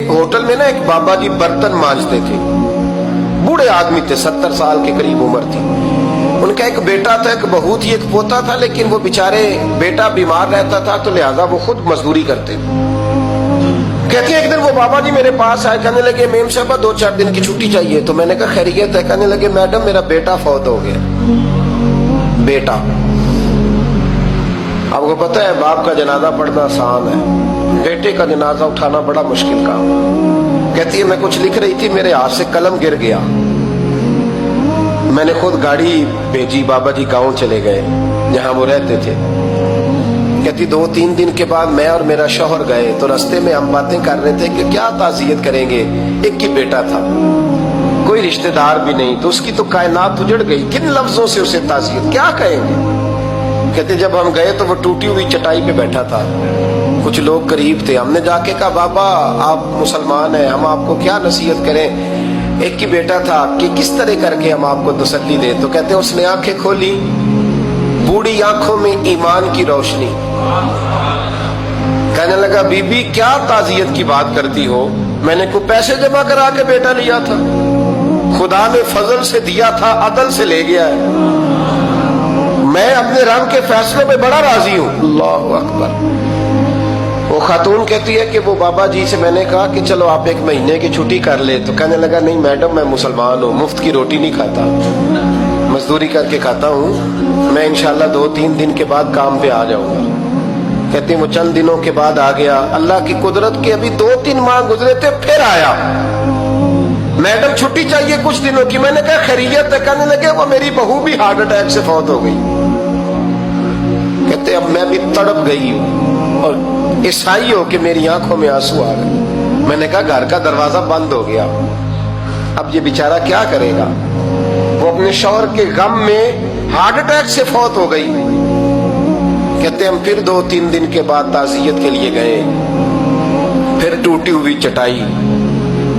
Hotel में ना एक बाबा जी बर्तन मांजते थे, बूढ़े आदमी थे, 70 साल के करीब उम्र थी। उनका एक बेटा था, एक बहू थी, एक पोता था, लेकिन वो बेचारे बेटा बीमार रहता था तो लिहाजा वो खुद मजदूरी करते थे। कहते हैं एक दिन वो बाबा जी मेरे पास आए, कहने लगे मेम साहब 2-4 दिन की छुट्टी चाहिए। तो मैंने कहा खैरियत है? कहने लगे मैडम मेरा बेटा फौत हो गया। बेटा, आपको पता है बाप का जनाजा पढ़ना आसान है, बेटे का जनाजा उठाना बड़ा मुश्किल काम। कहती है मैं कुछ लिख रही थी, मेरे हाथ से कलम गिर गया, मैंने खुद गाड़ी भेजी, बाबा जी गांव चले गए जहां वो रहते थे। कहती 2-3 दिन के बाद मैं और मेरा शौहर गए तो रास्ते में हम बातें कर रहे थे कि क्या ताज़ियत करेंगे, एक ही बेटा था, कोई रिश्तेदार भी नहीं, तो उसकी तो कायनात उजड़ गई, किन लफ्जों से उसे ताज़ियत क्या कहेंगे। कहते जब हम गए तो वो टूटी हुई चटाई पे बैठा था, कुछ लोग करीब थे, हमने जाके कहा बाबा आप मुसलमान हैं, हम आपको क्या नसीहत करें, एक ही बेटा था कि किस तरह करके हम आपको तसल्ली दें। तो कहते उसने आंखें खोली, बूढ़ी आंखों में ईमान की रोशनी, कहने लगा बीबी क्या ताज़ियत की बात करती हो, मैंने को पैसे जमा करा के बेटा लिया था, खुदा ने फजल से दिया था, अदल से ले गया है, मैं अपने रब के फैसलों पे बड़ा राजी हूं। अल्लाहु अकबर। वो खातून कहती है कि वो बाबा जी से मैंने कहा कि चलो आप 1 महीने की छुट्टी कर ले, तो कहने लगा नहीं मैडम मैं मुसलमान हूँ, मुफ्त की रोटी नहीं खाता, मजदूरी करके खाता हूँ, मैं इंशाल्लाह 2-3 दिन के बाद काम पे आ जाऊंगा। कहती है वो चंद दिनों के बाद आ गया, अल्लाह की कुदरत के अभी 2-3 माह गुजरे थे फिर आया, मैडम छुट्टी चाहिए कुछ दिनों की। मैंने कहा खैरियत है? कहने लगे वो मेरी बहू भी हार्ट अटैक से फौत हो गई। कहते अब मैं भी तड़प गई हूँ और ईसाई हो कि मेरी आंखों में आंसू आ गए। मैंने कहा घर का दरवाजा बंद हो गया, अब ये बेचारा क्या करेगा। वो अपने शौहर के गम में हार्ट अटैक से फौत हो गई। कहते हम फिर 2-3 दिन के बाद ताज़ियत के लिए गए, फिर टूटी हुई चटाई,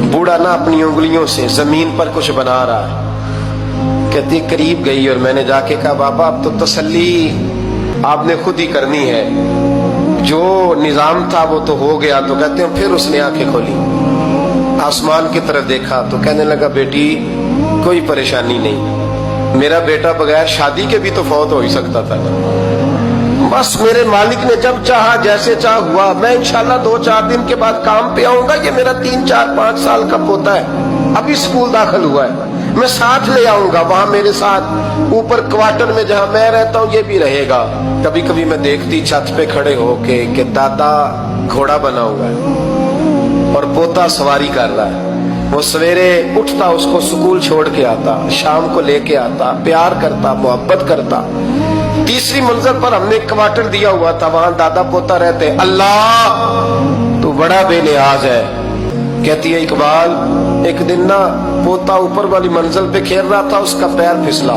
बूढ़ा ना अपनी उंगलियों से जमीन पर कुछ बना रहा है। कहती करीब गई और मैंने जाके कहा बाबा अब तो तसल्ली आपने खुद ही करनी है, जो निजाम था वो तो हो गया। तो कहते हैं फिर उसने आंखें खोली, आसमान की तरफ देखा तो कहने लगा बेटी कोई परेशानी नहीं, मेरा बेटा बगैर शादी के भी तो फौत हो ही सकता था, बस मेरे मालिक ने जब चाहा जैसे चाह हुआ, मैं इंशाल्लाह 2-4 दिन के बाद काम पे आऊंगा। ये मेरा 3-4-5 साल का पोता है, अभी स्कूल दाखिल हुआ है, मैं साथ ले आऊंगा, वहां मेरे साथ ऊपर क्वार्टर में जहां मैं रहता हूँ ये भी रहेगा। कभी कभी मैं देखती छत पे खड़े होके कि दादा घोड़ा बना हुआ है और पोता सवारी कर रहा है, वो सवेरे उठता उसको स्कूल छोड़ के आता, शाम को लेके आता, प्यार करता, मोहब्बत करता। 3री मंजिल पर हमने क्वार्टर दिया हुआ था, वहां दादा पोता रहते। अल्लाह तू बड़ा बेनियाज है। कहती है इकबाल एक दिन ना पोता ऊपर वाली मंजिल पे खेल रहा था, उसका पैर फिसला,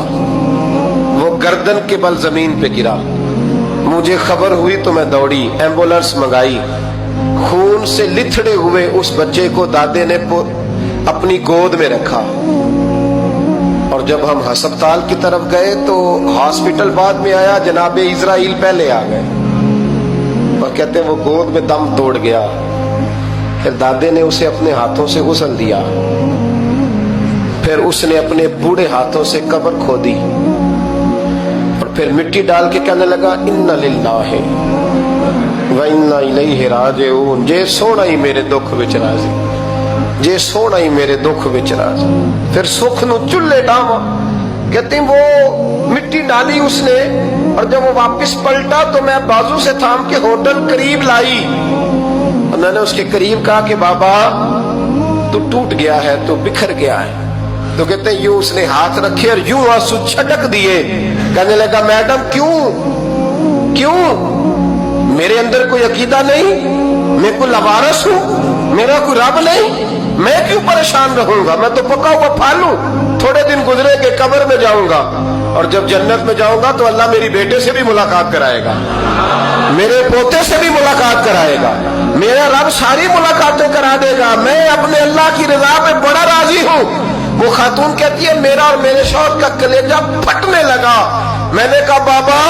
वो गर्दन के बल जमीन पे गिरा, मुझे खबर हुई तो मैं दौड़ी, एम्बुलेंस मंगाई, खून से लिथड़े हुए उस बच्चे को दादे ने अपनी गोद में रखा। और जब हम अस्पताल की तरफ गए तो हॉस्पिटल बाद में आया, जनाबे इजराइल पहले आ गए और कहते वो गोद में दम तोड़ गया। फिर दादे ने उसे अपने हाथों से गुसल दिया, फिर उसने अपने बूढ़े हाथों से कब्र खोदी और फिर मिट्टी डाल के कहने लगा इन्ना लिल्लाहि व इन्ना इलैहि राजिऊन, जे सोना ही मेरे दुख विच राजी, जे सोना ही मेरे दुख विच राजी। फिर सुख नु चुल्ले डावा। कहते वो मिट्टी डाली उसने और जब वो वापस पलटा तो मैं बाजू से थाम के होटल करीब लाई और मैंने उसके करीब कहा कि बाबा तू टूट गया है, तू बिखर गया है। तो कहते यूं उसने हाथ रखे और यूं आंसू छटक दिए। कहने लगा मैडम क्यों क्यों, मेरे अंदर कोई अकीदा नहीं, मैं कोई लवारस हूं, मेरा कोई रब नहीं, मैं क्यों परेशान रहूंगा, मैं तो पका हुआ फालू, थोड़े दिन गुजरेंगे कब्र में जाऊंगा और जब जन्नत में जाऊंगा तो अल्लाह मेरी बेटे से भी मुलाकात कराएगा, मेरे पोते से भी मुलाकात कराएगा, मेरा रब सारी मुलाकातें करा देगा, मैं अपने अल्लाह की रजा पे बड़ा राजी हूं। वो खातून कहती है मेरा और मेरे शौहर का कलेजा फटने लगा। मैंने कहा बाबा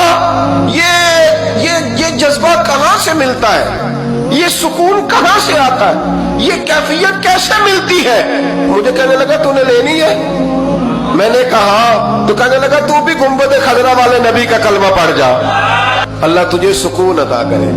ये जज्बा कहां से मिलता है, یہ سکون کہاں سے آتا ہے, یہ کیفیت کیسے ملتی ہے؟ مجھے کہنے لگا تو نے لینی ہے. میں نے کہا تو کہنے لگا تو بھی گنبد خضرا والے نبی کا کلمہ پڑھ جا, اللہ تجھے سکون عطا کرے.